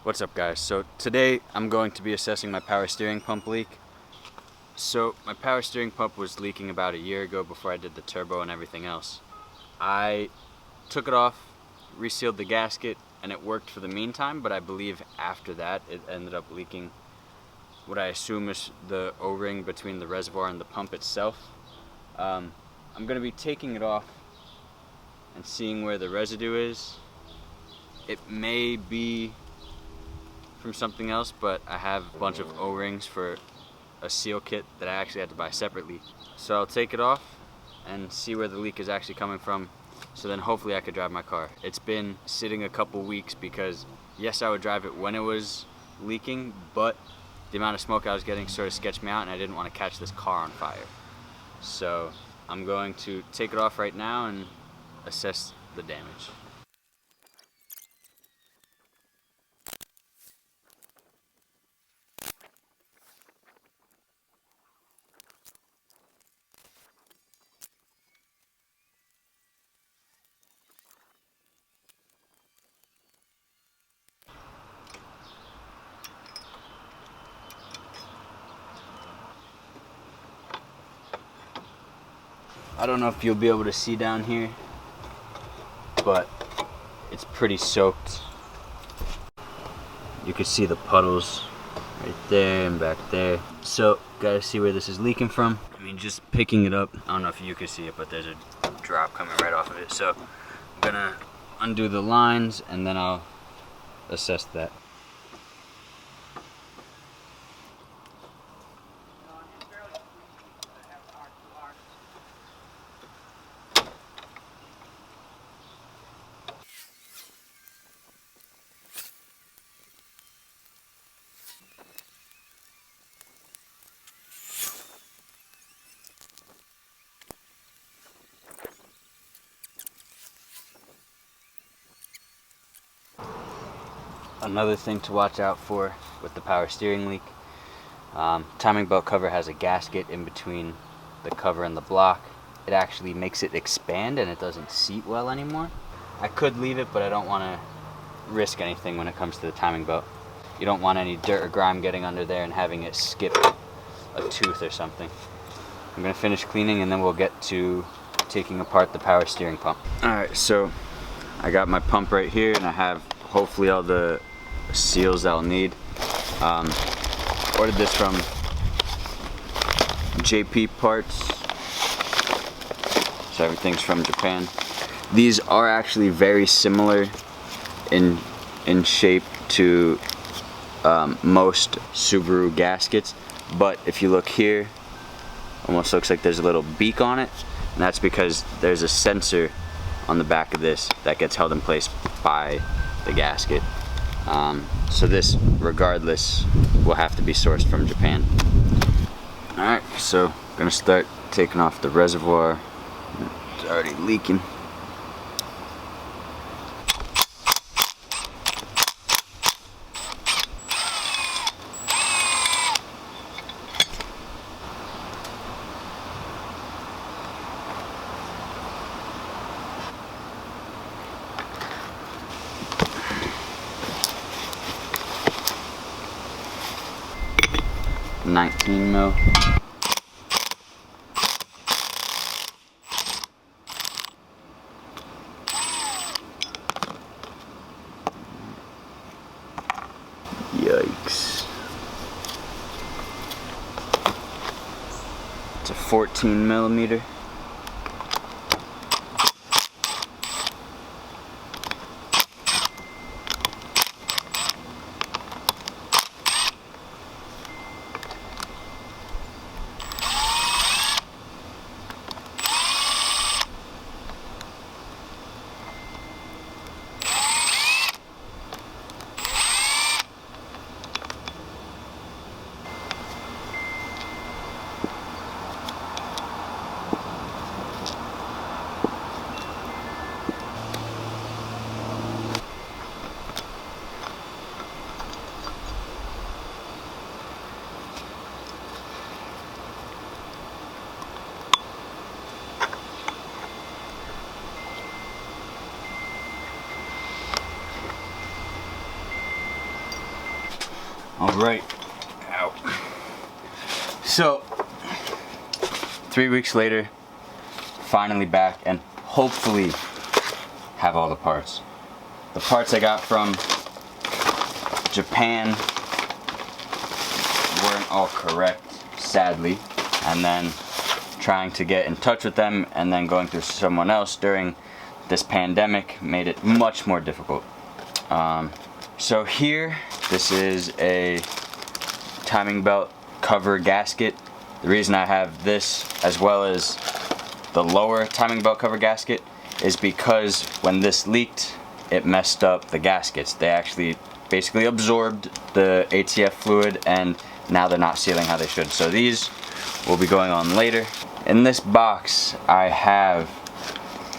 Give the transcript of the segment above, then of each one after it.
What's up, guys? So today I'm going to be assessing my power steering pump leak. So my power steering pump was leaking about a year ago before I did the turbo and everything else. I took it off, resealed the gasket, and it worked for the meantime, but I believe after that it ended up leaking what I assume is the O-ring between the reservoir and the pump itself. I'm going to be taking it off and seeing where the residue is. It may be from something else, but I have a bunch of O-rings for a seal kit that I actually had to buy separately. So I'll take it off and see where the leak is actually coming from, so then hopefully I could drive my car. It's been sitting a couple weeks because yes, I would drive it when it was leaking, but the amount of smoke I was getting sort of sketched me out and I didn't want to catch this car on fire. So I'm going to take it off right now and assess the damage. I don't know if you'll be able to see down here, but it's pretty soaked. You can see the puddles right there and back there. So, gotta see where this is leaking from. I mean, just picking it up, I don't know if you can see it, but there's a drop coming right off of it. So, I'm gonna undo the lines and then I'll assess that. Another thing to watch out for with the power steering leak, timing belt cover has a gasket in between the cover and the block. It actually makes it expand and it doesn't seat well anymore. I could leave it, but I don't want to risk anything when it comes to the timing belt. You don't want any dirt or grime getting under there and having it skip a tooth or something. I'm going to finish cleaning and then we'll get to taking apart the power steering pump. Alright, so I got my pump right here and I have hopefully all the seals that I'll need. Ordered this from JP Parts, so everything's from Japan. These are actually very similar in shape to most Subaru gaskets, but if you look here, almost looks like there's a little beak on it, and that's because there's a sensor on the back of this that gets held in place by the gasket. So this, regardless, will have to be sourced from Japan. Alright, so I'm gonna start taking off the reservoir. It's already leaking. $19 mil. Yikes. It's a 14 millimeter. All right. Ow. So, 3 weeks later, finally back, and hopefully have all the parts. The parts I got from Japan weren't all correct, sadly, and then trying to get in touch with them and then going through someone else during this pandemic made it much more difficult. So here, this is a timing belt cover gasket. The reason I have this as well as the lower timing belt cover gasket is because when this leaked, it messed up the gaskets. They actually basically absorbed the ATF fluid and now they're not sealing how they should. So these will be going on later. In this box, I have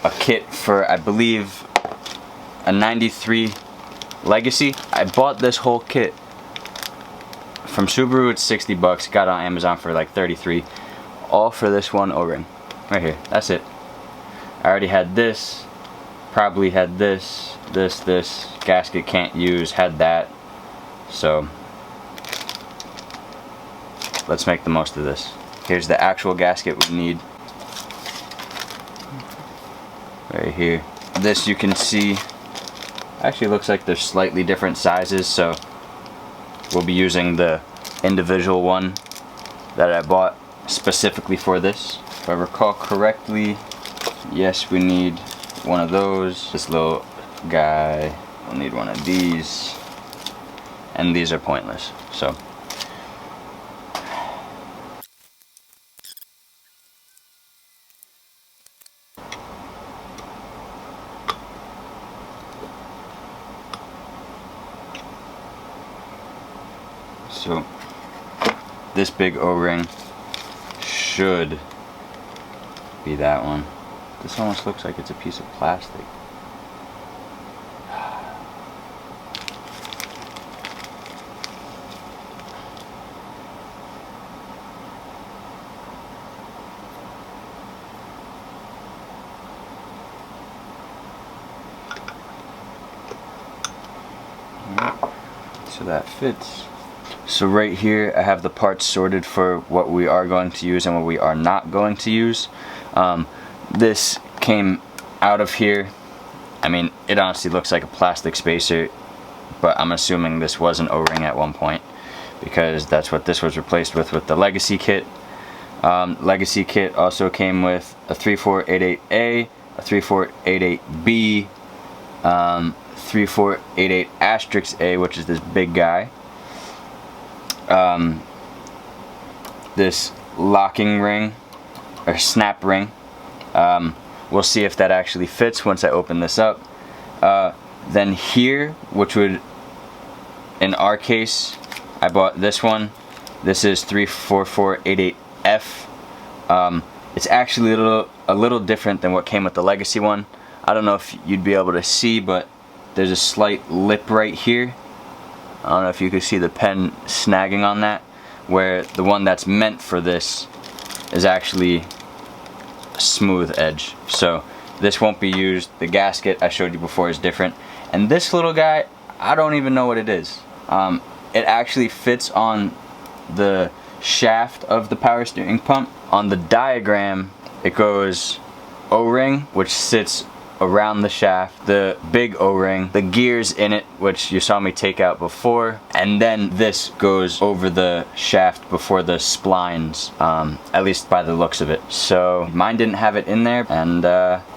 a kit for, I believe, a 93 Legacy. I bought this whole kit from Subaru. It's 60 bucks. Got it on Amazon for like 33. All for this one O-ring. Right here. That's it. I already had this. Probably had this. This. Gasket can't use. Had that. So, let's make the most of this. Here's the actual gasket we need. Right here. This you can see actually looks like they're slightly different sizes, so we'll be using the individual one that I bought specifically for this. If I recall correctly, yes, we need one of those. This little guy will need one of these, and these are pointless. So this big O-ring should be that one. This almost looks like it's a piece of plastic. So that fits. So right here I have the parts sorted for what we are going to use and what we are not going to use. This came out of here. I mean, it honestly looks like a plastic spacer, but I'm assuming this was an O-ring at one point because that's what this was replaced with the Legacy kit. Legacy kit also came with a 3488A, a 3488B, 3488 asterisk A, which is this big guy. This locking ring or snap ring. We'll see if that actually fits once I open this up. Then here, which would, in our case, I bought this one. This is 34488F. It's actually a little different than what came with the Legacy one. I don't know if you'd be able to see, but there's a slight lip right here. I don't know if you can see the pen snagging on that, where the one that's meant for this is actually a smooth edge. So this won't be used. The gasket I showed you before is different. And this little guy, I don't even know what it is. It actually fits on the shaft of the power steering pump. On the diagram, it goes O-ring, which sits around the shaft, the big O-ring, the gears in it, which you saw me take out before, and then this goes over the shaft before the splines, at least by the looks of it. So mine didn't have it in there, and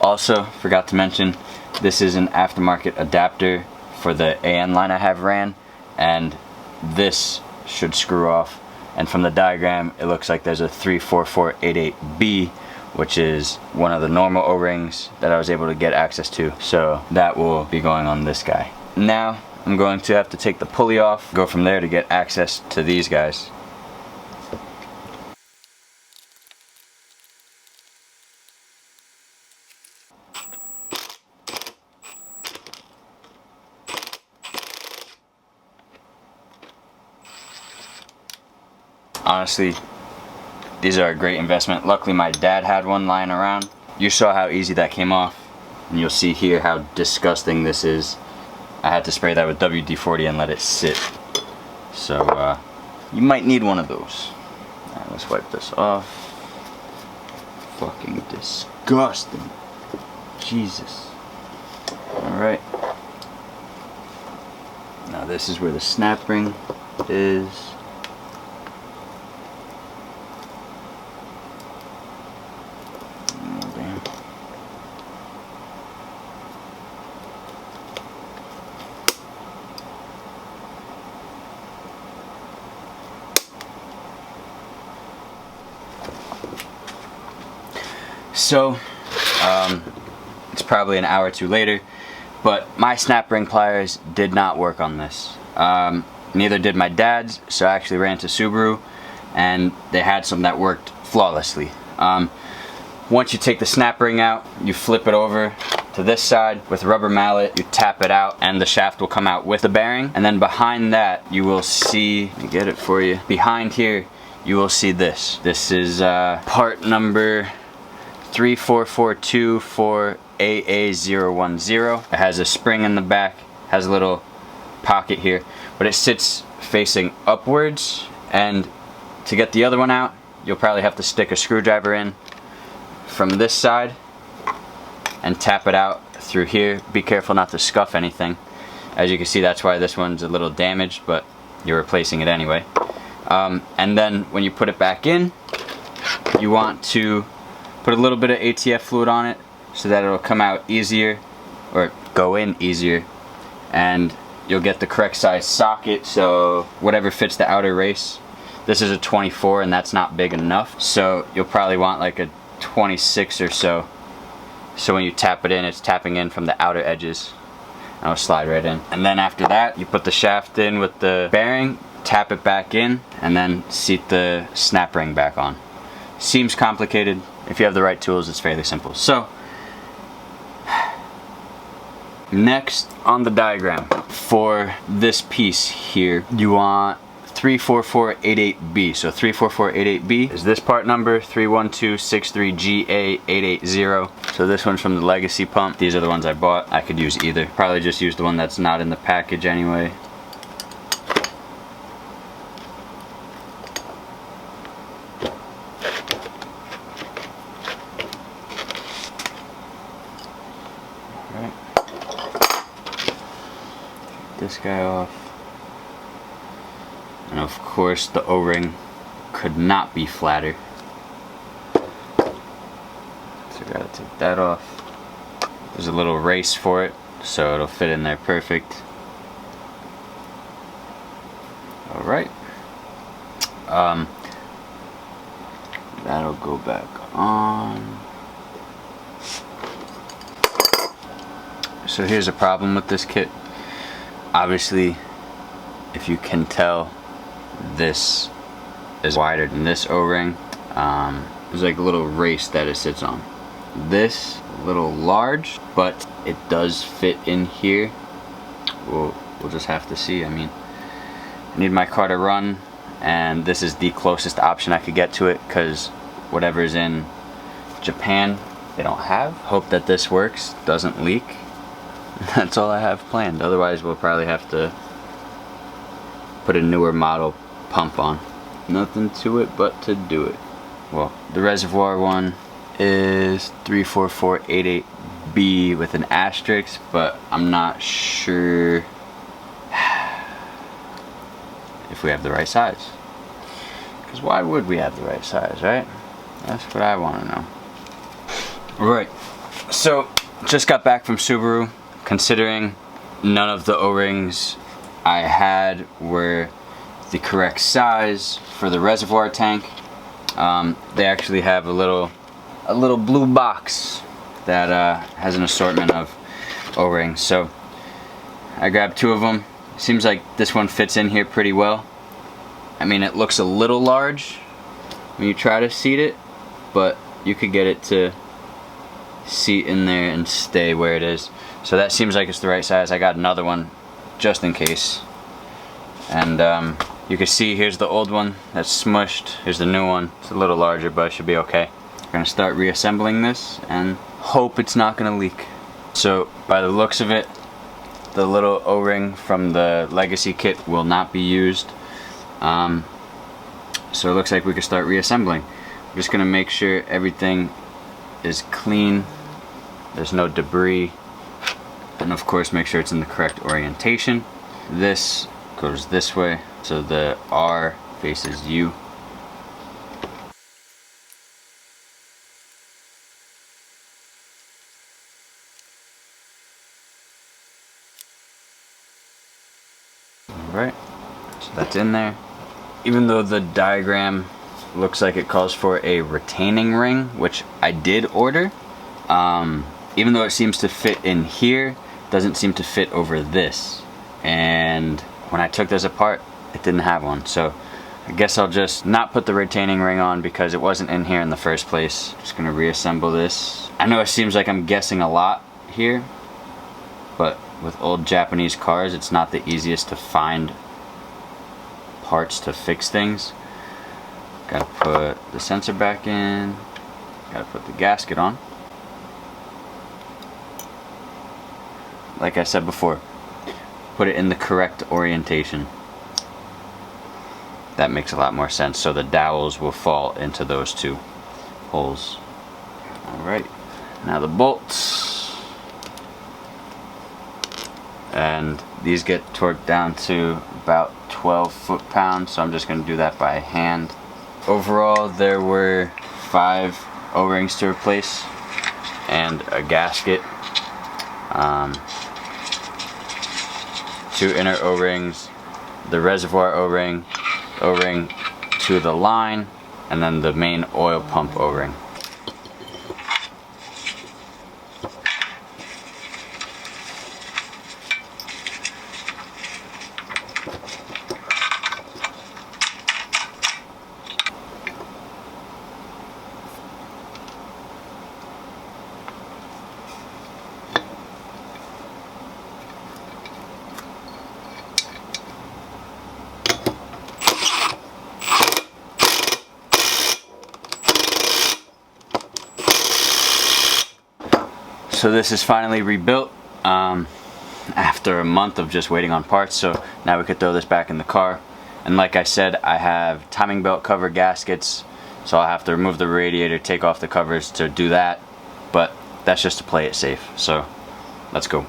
also forgot to mention, this is an aftermarket adapter for the AN line I have ran, and this should screw off. And from the diagram, it looks like there's a 34488B, which is one of the normal O-rings that I was able to get access to. So that will be going on this guy. Now I'm going to have to take the pulley off, go from there to get access to these guys. Honestly, these are a great investment. Luckily my dad had one lying around. You saw how easy that came off, and you'll see here how disgusting this is. I had to spray that with WD-40 and let it sit. So you might need one of those. Alright, let's wipe this off. Fucking disgusting. Jesus. Alright. Now this is where the snap ring is. Oh, damn. So, it's probably an hour or two later, but my snap ring pliers did not work on this. Neither did my dad's, so I actually ran to Subaru, and they had some that worked flawlessly. Once you take the snap ring out, you flip it over to this side with a rubber mallet, you tap it out, and the shaft will come out with the bearing. And then behind that, you will see, let me get it for you, behind here, you will see this. This is part number 34424AA010. It has a spring in the back, has a little pocket here, but it sits facing upwards, and to get the other one out, you'll probably have to stick a screwdriver in from this side and tap it out through here. Be careful not to scuff anything. As you can see, that's why this one's a little damaged, but you're replacing it anyway. And then when you put it back in, you want to put a little bit of ATF fluid on it so that it'll come out easier, or go in easier, and you'll get the correct size socket, so whatever fits the outer race. This is a 24 and that's not big enough, so you'll probably want like a 26 or so. So when you tap it in, it's tapping in from the outer edges, and it'll slide right in. And then after that, you put the shaft in with the bearing, tap it back in, and then seat the snap ring back on. Seems complicated. If you have the right tools, it's fairly simple. So, next on the diagram, for this piece here, you want 34488B. So 34488B is this part number, 31263GA880. So this one's from the legacy pump. These are the ones I bought. I could use either. Probably just use the one that's not in the package anyway. This guy off, and of course the O-ring could not be flatter, so I gotta take that off. There's a little race for it, so it'll fit in there perfect. Alright, that'll go back on. So here's a problem with this kit. Obviously, if you can tell, this is wider than this O-ring. There's like a little race that it sits on. This, a little large, but it does fit in here. We'll just have to see. I mean, I need my car to run, and this is the closest option I could get to it, because whatever's in Japan, they don't have. Hope that this works, doesn't leak. That's all I have planned. Otherwise, we'll probably have to put a newer model pump on. Nothing to it but to do it. Well, the reservoir one is 34488B with an asterisk, but I'm not sure if we have the right size. Because why would we have the right size, right? That's what I want to know. Right. So, just got back from Subaru. Considering none of the O-rings I had were the correct size for the reservoir tank, they actually have a little blue box that has an assortment of O-rings. So I grabbed two of them. Seems like this one fits in here pretty well. I mean, it looks a little large when you try to seat it, but you could get it to seat in there and stay where it is. So that seems like it's the right size. I got another one just in case. And you can see here's the old one that's smushed. Here's the new one. It's a little larger, but it should be okay. We're gonna start reassembling this and hope it's not gonna leak. So by the looks of it, the little O-ring from the legacy kit will not be used. So it looks like we can start reassembling. I'm just gonna make sure everything is clean, there's no debris, and of course make sure it's in the correct orientation. This goes this way, so the R faces U. Alright, so that's in there. Even though the diagram looks like it calls for a retaining ring, which I did order, even though it seems to fit in here, it doesn't seem to fit over this. And when I took this apart, it didn't have one. So I guess I'll just not put the retaining ring on because it wasn't in here in the first place. Just gonna reassemble this. I know it seems like I'm guessing a lot here, but with old Japanese cars, it's not the easiest to find parts to fix things. Gotta put the sensor back in, gotta put the gasket on. Like I said before, put it in the correct orientation. That makes a lot more sense, so the dowels will fall into those two holes. Alright, now the bolts. And these get torqued down to about 12 foot-pounds, so I'm just going to do that by hand. Overall, there were 5 O-rings to replace and a gasket. 2 inner O-rings, the reservoir O-ring, O-ring to the line, and then the main oil pump O-ring. So this is finally rebuilt after a month of just waiting on parts, so now we could throw this back in the car. And like I said, I have timing belt cover gaskets, so I'll have to remove the radiator, take off the covers to do that, but that's just to play it safe. So let's go.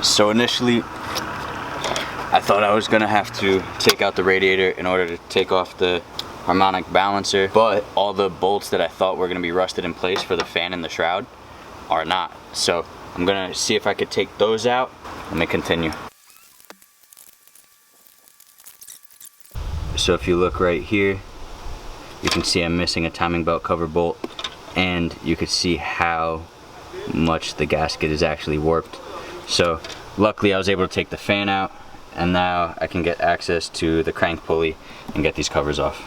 So initially I thought I was gonna have to take out the radiator in order to take off the harmonic balancer, but all the bolts that I thought were gonna be rusted in place for the fan and the shroud are not. So I'm gonna see if I could take those out. Let me continue. So if you look right here, you can see I'm missing a timing belt cover bolt, and you can see how much the gasket is actually warped. So luckily I was able to take the fan out, and now I can get access to the crank pulley and get these covers off.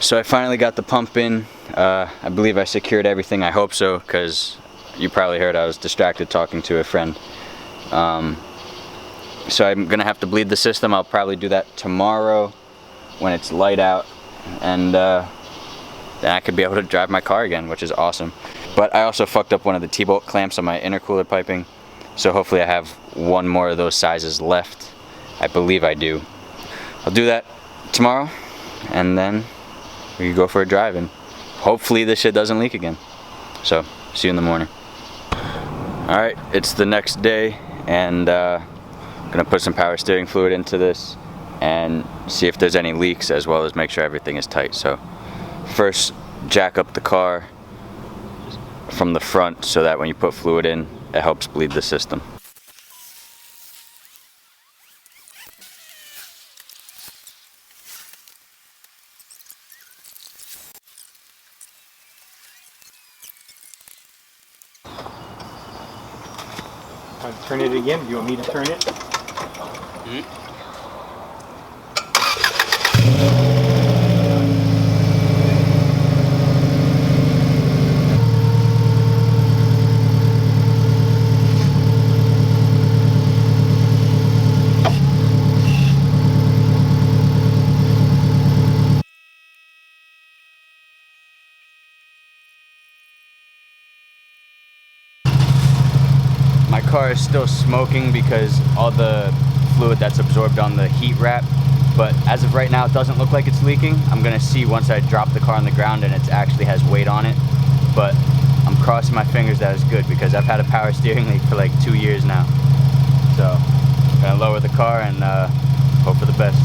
So I finally got the pump in. I believe I secured everything. I hope so, because you probably heard I was distracted talking to a friend. So I'm gonna have to bleed the system. I'll probably do that tomorrow when it's light out, and then I could be able to drive my car again, which is awesome. But I also fucked up one of the T-bolt clamps on my intercooler piping, So hopefully I have one more of those sizes left. I believe I do. I'll do that tomorrow, and then we can go for a drive, and hopefully this shit doesn't leak again. So, see you in the morning. Alright, it's the next day, and I'm gonna put some power steering fluid into this and see if there's any leaks, as well as make sure everything is tight. So, first, jack up the car from the front so that when you put fluid in, it helps bleed the system. Turn it again. Do you want me to turn it? My car is still smoking because all the fluid that's absorbed on the heat wrap, but as of right now it doesn't look like it's leaking. I'm gonna see once I drop the car on the ground and it actually has weight on it, but I'm crossing my fingers that it's good because I've had a power steering leak for like 2 years now. So I'm gonna lower the car and hope for the best.